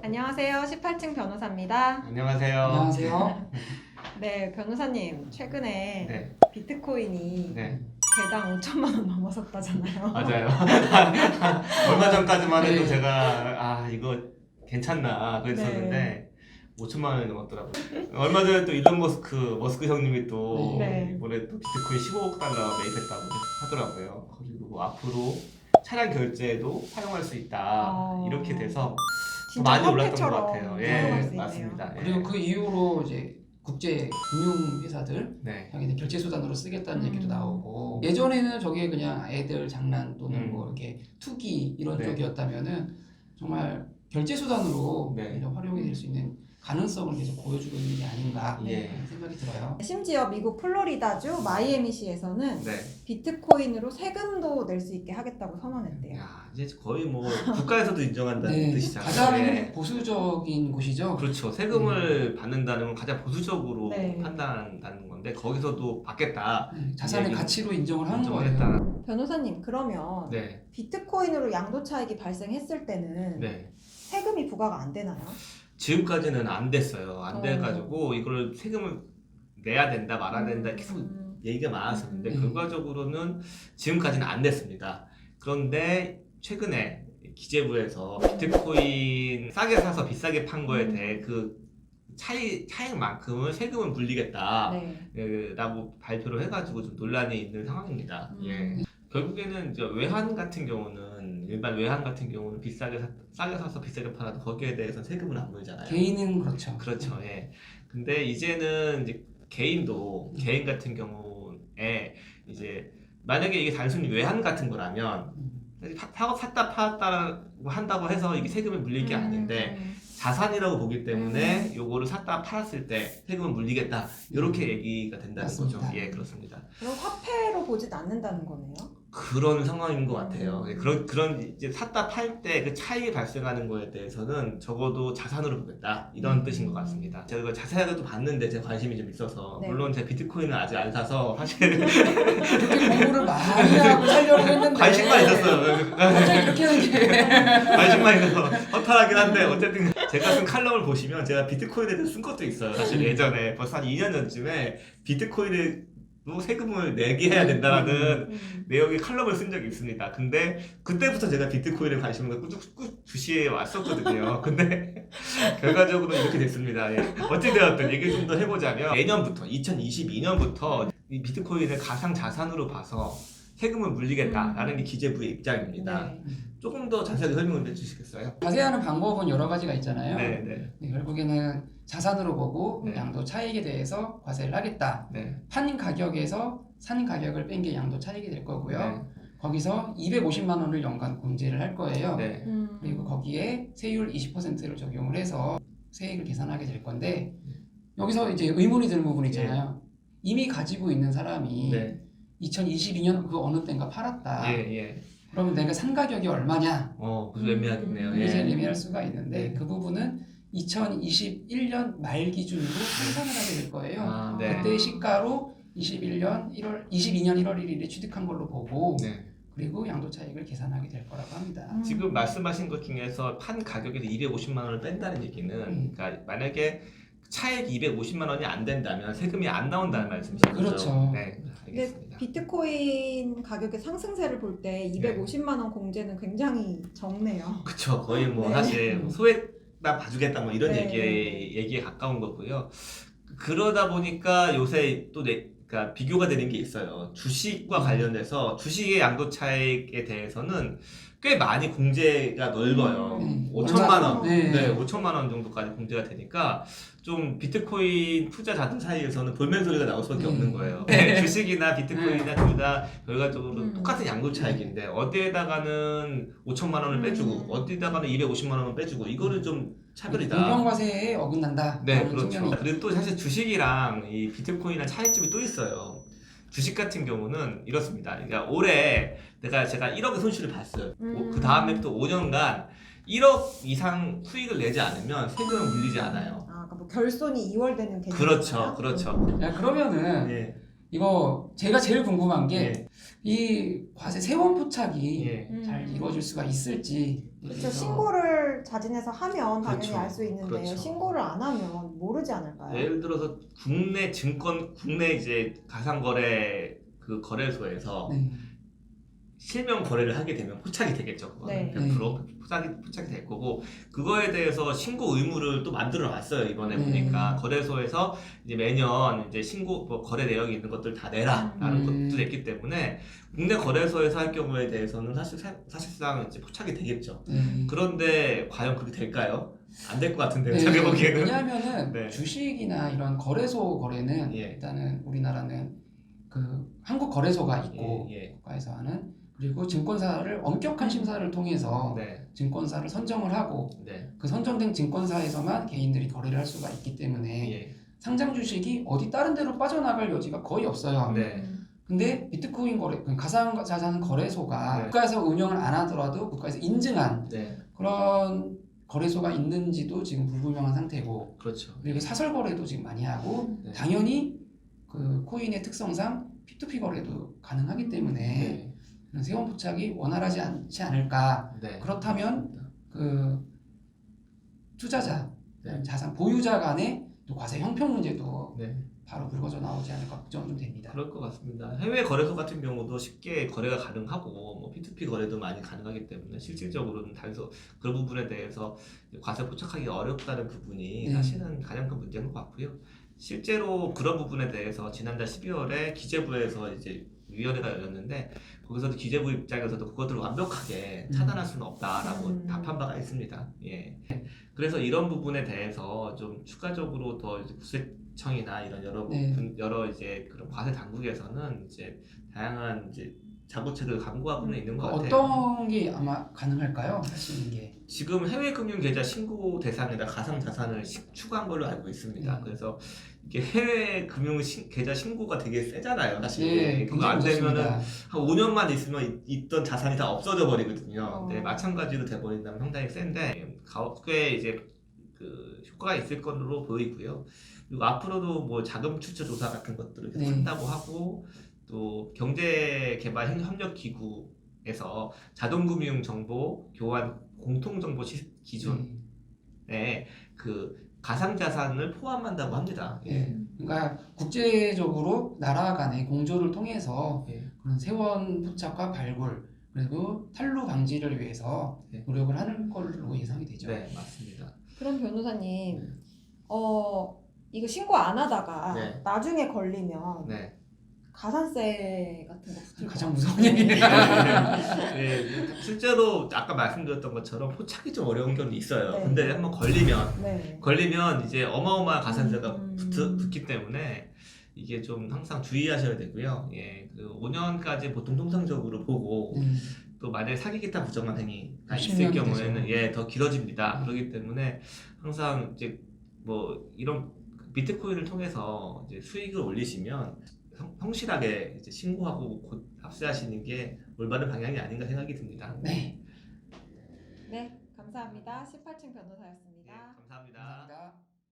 안녕하세요. 18층 변호사입니다. 안녕하세요. 안녕하세요. 네, 변호사님 최근에 네. 비트코인이 네. 개당 5천만 원 넘어섰다잖아요. 맞아요. 얼마 전까지만 해도 네. 제가 이거 괜찮나 그랬었는데 5천만 원이 넘었더라고요. 얼마 전에 또 일론 머스크 형님이 또 네. 이번에 또 비트코인 15억 달러 매입했다고 하더라고요. 그리고 뭐 앞으로 차량 결제에도 사용할 수 있다 이렇게 돼서 진짜 많이 올랐던 것 화폐처럼 같아요. 사용할 수 예, 있네요. 맞습니다. 예. 그리고 그 이후로 이제 국제 금융 회사들 네. 자기네 결제 수단으로 쓰겠다는 얘기도 나오고, 예전에는 저게 그냥 애들 장난 또는 뭐 이렇게 투기 이런 네. 쪽이었다면은 정말 결제 수단으로 네. 활용이 될 수 있는 가능성을 계속 보여주고 있는 게 아닌가 예. 하는 생각이 들어요. 심지어 미국 플로리다주 마이애미시에서는 네. 비트코인으로 세금도 낼 수 있게 하겠다고 선언했대요. 야, 이제 거의 뭐 국가에서도 인정한다는 네, 뜻이잖아요. 가장 네. 보수적인 곳이죠. 그렇죠. 세금을 받는다는 건 가장 보수적으로 네. 판단한다는 건데 거기서도 받겠다. 자산의 얘기를 가치로 인정을 하는 인정을 거예요. 했다. 변호사님, 그러면 네, 비트코인으로 양도 차익이 발생했을 때는 네. 세금이 부과가 안 되나요? 지금까지는 안 됐어요. 안 어. 돼가지고 이걸 세금을 내야 된다, 말아야 된다 계속 얘기가 많았었는데 결과적으로는 지금까지는 안 됐습니다. 그런데 최근에 기재부에서 비트코인 싸게 사서 비싸게 판 거에 대해 그 차익만큼을 세금을 물리겠다라고 네. 발표를 해가지고 좀 논란이 있는 상황입니다. 예. 결국에는 이제 외환 같은 경우는 일반 외환 같은 경우는 싸게 사서 비싸게 팔아도 거기에 대해서 세금은 안 물잖아요. 개인은 그렇죠. 그렇죠. 예. 근데 이제는 이제 개인 같은 경우에 이제 만약에 이게 단순히 외환 같은 거라면 샀다 팔았다고 한다고 해서 이게 세금을 물릴 게 아닌데 자산이라고 보기 때문에 요거를 샀다 팔았을 때 세금을 물리겠다 이렇게 얘기가 된다는 맞습니다. 거죠. 예, 그렇습니다. 그럼 화폐로 보진 않는다는 거네요? 그런 상황인 것 같아요. 그런 이제 샀다 팔 때 그 차익이 발생하는 거에 대해서는 적어도 자산으로 보겠다 이런 뜻인 것 같습니다. 제가 이거 자세하게 또 봤는데 제 관심이 좀 있어서 네. 물론 제 비트코인은 아직 안 사서 사실 그렇게 공부를 많이 하고 살려고 했는데 관심만 있었어요. 갑자기 이렇게 하는 게 관심만 있어서 허탈하긴 한데 어쨌든 제가 쓴 칼럼을 보시면 제가 비트코인에 대해서 쓴 것도 있어요. 사실 예전에 벌써 한 2년 전쯤에 비트코인에 세금을 내게 해야 된다라는 내용의 칼럼을 쓴 적이 있습니다. 근데 그때부터 제가 비트코인에 관심을 꾹 주시해 왔었거든요. 근데 결과적으로 이렇게 됐습니다. 예. 어찌되었든 얘기를 좀 더 해보자면 내년부터 2022년부터 이 비트코인을 가상 자산으로 봐서 세금을 물리겠다라는 게 기재부의 입장입니다. 네. 조금 더 자세하게 설명을 해주시겠어요? 자세하는 방법은 여러 가지가 있잖아요. 네. 결국에는 자산으로 보고 네. 양도 차익에 대해서 과세를 하겠다. 네. 판 가격에서 산 가격을 뺀 게 양도 차익이 될 거고요. 네. 거기서 250만 원을 연간 공제를 할 거예요. 네. 그리고 거기에 세율 20%를 적용을 해서 세액을 계산하게 될 건데, 여기서 이제 의문이 드는 부분이 있잖아요. 이미 가지고 있는 사람이 네. 2022년 그 어느 때인가 팔았다. 예. 그러면 내가 산 가격이 얼마냐? 그래서 애매하겠네요. 이게 제일 예. 애매할 수가 있는데 네. 그 부분은 2021년 말 기준으로 환산을 하게 될 거예요. 네. 그때 시가로 22년 1월 1일에 취득한 걸로 보고 네. 그리고 양도 차익을 계산하게 될 거라고 합니다. 지금 말씀하신 것 중에서 판 가격에서 250만 원을 뺀다는 얘기는 그러니까 만약에 차액이 250만 원이 안 된다면 세금이 안 나온다는 말씀이신 거죠? 그렇죠. 네, 근데 알겠습니다. 비트코인 가격의 상승세를 볼 때 250만 원 공제는 굉장히 적네요. 그쵸. 거의 뭐 네. 사실 소액만 봐주겠다 뭐 이런 네. 얘기에 가까운 거고요. 그러다 보니까 요새 또 그러니까 비교가 되는 게 있어요. 주식과 관련해서 주식의 양도 차익에 대해서는 꽤 많이 공제가 넓어요. 5천만 원, 네. 5천만 원 정도까지 공제가 되니까 좀 비트코인 투자자들 사이에서는 볼멘 소리가 나올 수밖에 없는 거예요. 주식이나 비트코인이나 둘 다 결과적으로 똑같은 양도 차익인데 어디에다가는 5천만 원을 빼주고 어디다가는 250만 원을 빼주고 이거는 좀 차별이다. 공평과세에 어긋난다. 네, 그렇죠. 그리고 또 사실 주식이랑 이 비트코인이랑 차이점이 또 있어요. 주식 같은 경우는 이렇습니다. 그러니까 올해 제가 1억의 손실을 봤어요. 그 다음에 또 5년간 1억 이상 수익을 내지 않으면 세금을 물리지 않아요. 그러니까 뭐 결손이 2월 되는 개념. 그렇죠. 그러면은 예. 이거 제가 제일 궁금한 게 예. 이 과세 세원 포착이 예. 잘 이루어질 수가 있을지 그렇죠. 그래서 신고를 자진해서 하면 당연히 그렇죠. 알 수 있는데요. 그렇죠. 신고를 안 하면 모르지 않을까요? 예를 들어서 국내 이제 가상거래 그 거래소에서 네. 실명 거래를 하게 되면 포착이 되겠죠. 그거는 네. 100% 포착이 될 거고, 그거에 대해서 신고 의무를 또 만들어 놨어요. 이번에 네. 보니까 거래소에서 이제 매년 이제 신고 뭐 거래 내역이 있는 것들 다 내라라는 것도 됐기 때문에 국내 거래소에서 할 경우에 대해서는 사실상 이제 포착이 되겠죠. 네. 그런데 과연 그렇게 될까요? 안 될 것 같은데요. 네. 제가 보기에는. 왜냐하면은 네. 주식이나 이런 거래소 거래는 예. 일단은 우리나라는 그 한국 거래소가 있고 예. 국가에서 하는, 그리고 증권사를 엄격한 심사를 통해서 네. 증권사를 선정을 하고 네. 그 선정된 증권사에서만 개인들이 거래를 할 수가 있기 때문에 예. 상장 주식이 어디 다른 데로 빠져나갈 여지가 거의 없어요. 네. 근데 비트코인 거래, 가상자산 거래소가 네. 국가에서 운영을 안 하더라도 국가에서 인증한 네. 그런 거래소가 있는지도 지금 불분명한 상태고, 그렇죠. 그리고 사설 거래도 지금 많이 하고, 네. 당연히 그 코인의 특성상 P2P 거래도 가능하기 때문에 네. 그런 세원 포착이 원활하지 않지 않을까. 네. 그렇다면 그 투자자, 네. 자산 보유자 간의 또 과세 형평 문제도 네. 바로 불거져 나오지 않을까 걱정 좀 됩니다. 그럴 것 같습니다. 해외 거래소 같은 경우도 쉽게 거래가 가능하고 뭐 P2P 거래도 많이 가능하기 때문에 실질적으로는 단서 그런 부분에 대해서 과세 포착하기 어렵다는 부분이 네. 사실은 가장 큰 문제인 것 같고요. 실제로 그런 부분에 대해서 지난달 12월에 기재부에서 이제 위원회가 열렸는데, 거기서도 기재부 입장에서도 그것들을 완벽하게 차단할 수는 없다라고 답한 바가 있습니다. 예. 그래서 이런 부분에 대해서 좀 추가적으로 더 이제 국세청이나 이런 여러 이제 그런 과세 당국에서는 이제 다양한 이제 자구책을 강구하고는 있는 것 같아요. 어떤 게 아마 가능할까요? 할 수 있는 게. 지금 해외 금융 계좌 신고 대상에다 가상 자산을 추가한 걸로 알고 있습니다. 네. 그래서 이게 해외 금융 계좌 신고가 되게 세잖아요. 사실 네, 그거 안 되면은 무섭습니다. 한 5년만 있으면 있던 자산이 다 없어져 버리거든요. 어. 네, 마찬가지로 돼 버린다면 상당히 센데 꽤 이제 그 효과가 있을 것으로 보이고요. 그리고 앞으로도 뭐 자금 출처 조사 같은 것들을 계속 네. 한다고 하고, 또 경제개발협력기구에서 자동금융 정보 교환 공통정보 기준에 그 가상자산을 포함한다고 합니다. 예. 그러니까 국제적으로 나라 간의 공조를 통해서 예. 그런 세원 포착과 발굴, 그리고 탈루 방지를 위해서 네. 노력을 하는 걸로 예상이 되죠. 네, 맞습니다. 그럼 변호사님, 이거 신고 안 하다가 네. 나중에 걸리면 네. 가산세 같은 거 붙을 가장 것 무서운 얘기예요. 네, 실제로 아까 말씀드렸던 것처럼 포착이 좀 어려운 경우는 있어요. 네. 근데 한번 네. 걸리면 이제 어마어마한 가산세가 음. 붙기 때문에 이게 좀 항상 주의하셔야 되고요. 예, 그 5년까지 보통 통상적으로 보고, 또 만약에 사기 기타 부정한 행위가 있을 10년이 경우에는 되죠. 더 길어집니다. 그렇기 때문에 항상 이제 뭐 이런 비트코인을 통해서 이제 수익을 올리시면 성실하게 이제 신고하고 곧 합세하시는 게 올바른 방향이 아닌가 생각이 듭니다. 네. 네, 감사합니다. 18층 변호사였습니다. 네, 감사합니다. 감사합니다.